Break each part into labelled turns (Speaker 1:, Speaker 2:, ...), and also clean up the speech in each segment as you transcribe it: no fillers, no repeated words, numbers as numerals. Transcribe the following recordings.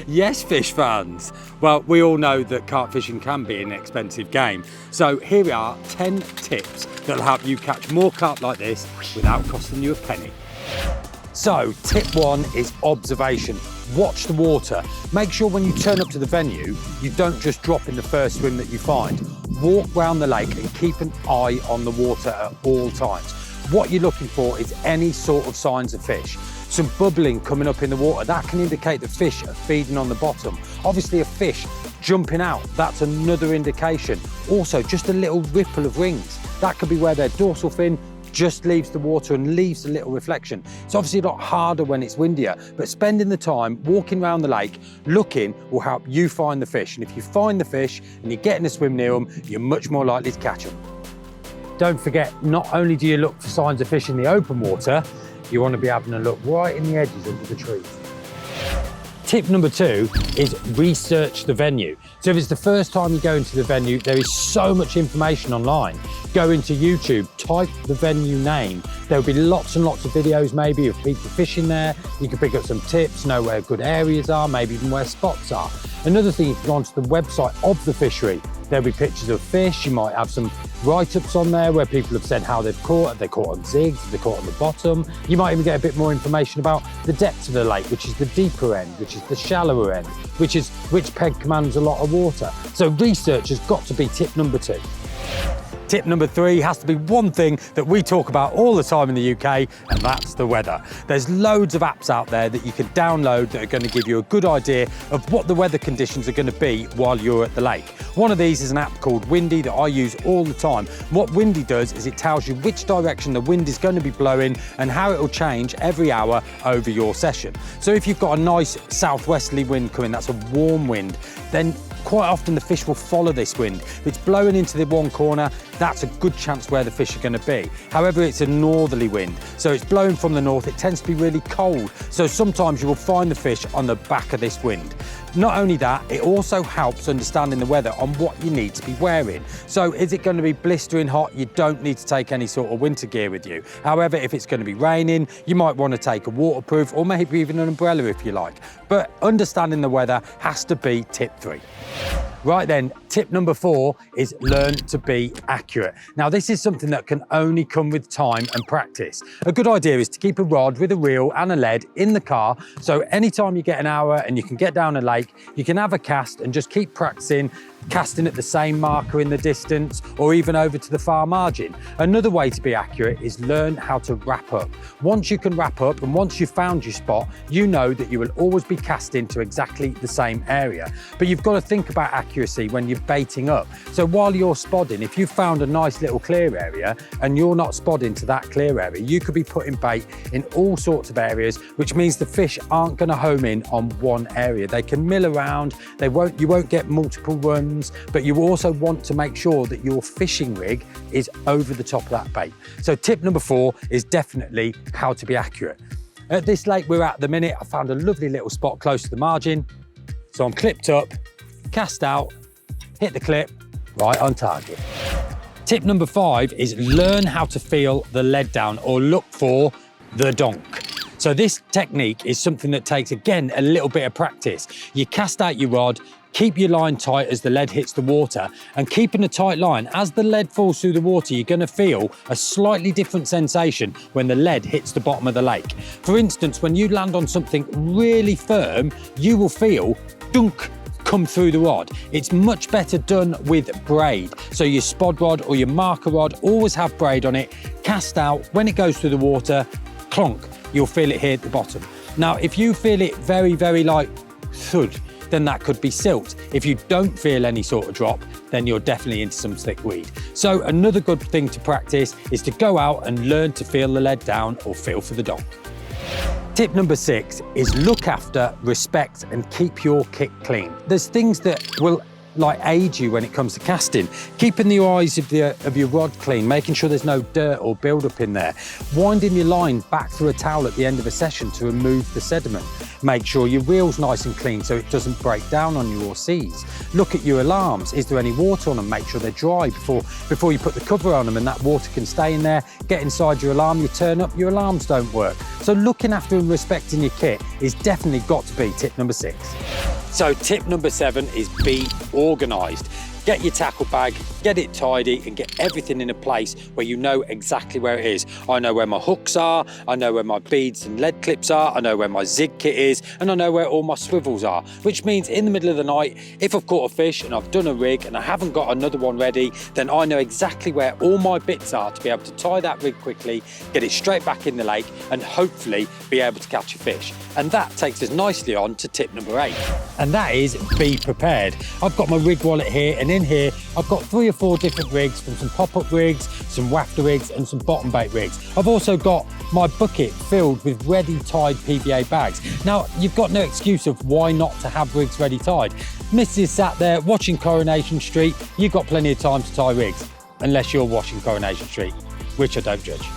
Speaker 1: Yes, fish fans. Well, we all know that carp fishing can be an expensive game. So here are 10 tips that'll help you catch more carp like this without costing you a penny. So tip 1 is observation. Watch the water. Make sure when you turn up to the venue, you don't just drop in the first swim that you find. Walk round the lake and keep an eye on the water at all times. What you're looking for is any sort of signs of fish. Some bubbling coming up in the water, that can indicate that fish are feeding on the bottom. Obviously a fish jumping out, that's another indication. Also just a little ripple of rings. That could be where their dorsal fin just leaves the water and leaves a little reflection. It's obviously a lot harder when it's windier, but spending the time walking around the lake, looking, will help you find the fish. And if you find the fish and you're getting a swim near them, you're much more likely to catch them. Don't forget, not only do you look for signs of fish in the open water, you want to be having a look right in the edges under the trees. Tip number 2 is research the venue. So if it's the first time you go into the venue, there is so much information online. Go into YouTube, type the venue name. There'll be lots and lots of videos maybe of people fishing there. You can pick up some tips, know where good areas are, maybe even where spots are. Another thing, you can go onto the website of the fishery. There'll be pictures of fish. You might have some write-ups on there where people have said how they've caught. Have they caught on zigs? Have they caught on the bottom? You might even get a bit more information about the depth of the lake, which is the deeper end, which is the shallower end, which peg commands a lot of water. So research has got to be tip number 2. Tip number 3 has to be one thing that we talk about all the time in the UK, and that's the weather. There's loads of apps out there that you can download that are going to give you a good idea of what the weather conditions are going to be while you're at the lake. One of these is an app called Windy that I use all the time. What Windy does is it tells you which direction the wind is going to be blowing and how it will change every hour over your session. So if you've got a nice southwesterly wind coming, that's a warm wind, then quite often the fish will follow this wind. If it's blowing into the one corner, that's a good chance where the fish are going to be. However, it's a northerly wind, so it's blowing from the north, it tends to be really cold. So sometimes you will find the fish on the back of this wind. Not only that, it also helps understanding the weather on what you need to be wearing. So is it going to be blistering hot? You don't need to take any sort of winter gear with you. However, if it's going to be raining, you might want to take a waterproof or maybe even an umbrella if you like. But understanding the weather has to be tip 3. Right then, tip number 4 is learn to be accurate. Now this is something that can only come with time and practice. A good idea is to keep a rod with a reel and a lead in the car, so anytime you get an hour and you can get down a lake, you can have a cast and just keep practicing, casting at the same marker in the distance or even over to the far margin. Another way to be accurate is learn how to wrap up. Once you can wrap up and once you've found your spot, you know that you will always be casting to exactly the same area. But you've got to think about accuracy when you're baiting up. So while you're spodding, if you've found a nice little clear area and you're not spodding to that clear area, you could be putting bait in all sorts of areas, which means the fish aren't going to home in on one area. They can mill around, you won't get multiple runs, but you also want to make sure that your fishing rig is over the top of that bait. So tip number 4 is definitely how to be accurate. At this lake we're at the minute, I found a lovely little spot close to the margin. So I'm clipped up, cast out, hit the clip, right on target. Tip number 5 is learn how to feel the lead down or look for the donk. So this technique is something that takes, again, a little bit of practice. You cast out your rod, keep your line tight as the lead hits the water, and keeping a tight line, as the lead falls through the water, you're going to feel a slightly different sensation when the lead hits the bottom of the lake. For instance, when you land on something really firm, you will feel dunk come through the rod. It's much better done with braid. So your spod rod or your marker rod always have braid on it. Cast out, when it goes through the water, clonk, you'll feel it here at the bottom. Now, if you feel it very, very like thud, then that could be silt. If you don't feel any sort of drop, then you're definitely into some slick weed. So another good thing to practice is to go out and learn to feel the lead down or feel for the donk. Tip number 6 is look after, respect, and keep your kit clean. There's things that will aid you when it comes to casting. Keeping the eyes of your rod clean, making sure there's no dirt or build up in there. Winding your line back through a towel at the end of a session to remove the sediment. Make sure your reel's nice and clean so it doesn't break down on you or seize. Look at your alarms. Is there any water on them? Make sure they're dry before you put the cover on them, and that water can stay in there, get inside your alarm, you turn up, your alarms don't work. So looking after and respecting your kit is definitely got to be tip number 6. So tip number 7 is be organised. Get your tackle bag, get it tidy and get everything in a place where you know exactly where it is. I know where my hooks are, I know where my beads and lead clips are, I know where my zig kit is, and I know where all my swivels are, which means in the middle of the night, if I've caught a fish and I've done a rig and I haven't got another one ready, then I know exactly where all my bits are to be able to tie that rig quickly, get it straight back in the lake and hopefully be able to catch a fish. And that takes us nicely on to tip number 8. And that is be prepared. I've got my rig wallet here, and in here I've got 3 or 4 different rigs, from some pop-up rigs, some wafter rigs and some bottom bait rigs. I've also got my bucket filled with ready tied PVA bags. Now you've got no excuse of why not to have rigs ready tied. Mrs. sat there watching Coronation Street, you've got plenty of time to tie rigs, unless you're watching Coronation Street, which I don't judge.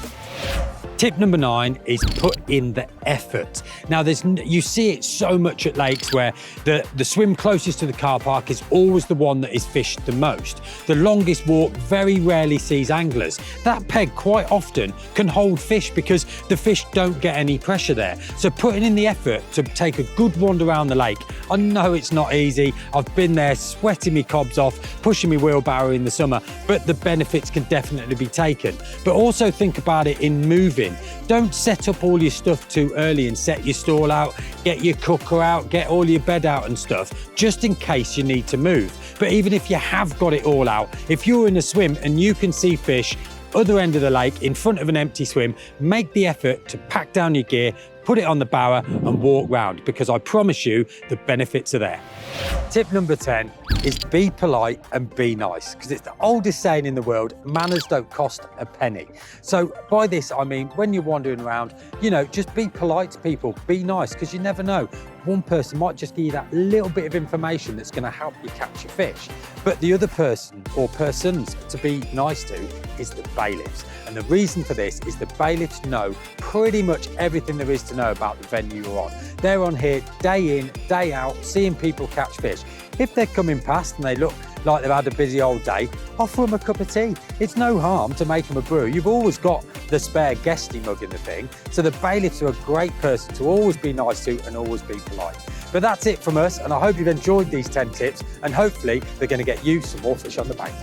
Speaker 1: Tip number 9 is put in the effort. Now you see it so much at lakes where the swim closest to the car park is always the one that is fished the most. The longest walk very rarely sees anglers. That peg quite often can hold fish because the fish don't get any pressure there. So putting in the effort to take a good wander around the lake. I know it's not easy. I've been there sweating me cobs off, pushing me wheelbarrow in the summer, but the benefits can definitely be taken. But also think about it in moving. Don't set up all your stuff too early and set your stall out, get your cooker out, get all your bed out and stuff, just in case you need to move. But even if you have got it all out, if you're in a swim and you can see fish other end of the lake in front of an empty swim, make the effort to pack down your gear, put it on the bower and walk round, because I promise you the benefits are there. Tip number 10 is be polite and be nice, because it's the oldest saying in the world, manners don't cost a penny. So by this I mean, when you're wandering around, just be polite to people, be nice, because you never know. One person might just give you that little bit of information that's going to help you catch your fish. But the other person or persons to be nice to is the bailiffs. And the reason for this is the bailiffs know pretty much everything there is to know about the venue you're on. They're on here day in, day out, seeing people catch fish. If they're coming past and they look like they've had a busy old day, offer them a cup of tea. It's no harm to make them a brew. You've always got the spare guesty mug in the thing. So the bailiffs are a great person to always be nice to and always be polite. But that's it from us, and I hope you've enjoyed these 10 tips, and hopefully they're going to get you some more fish on the bank.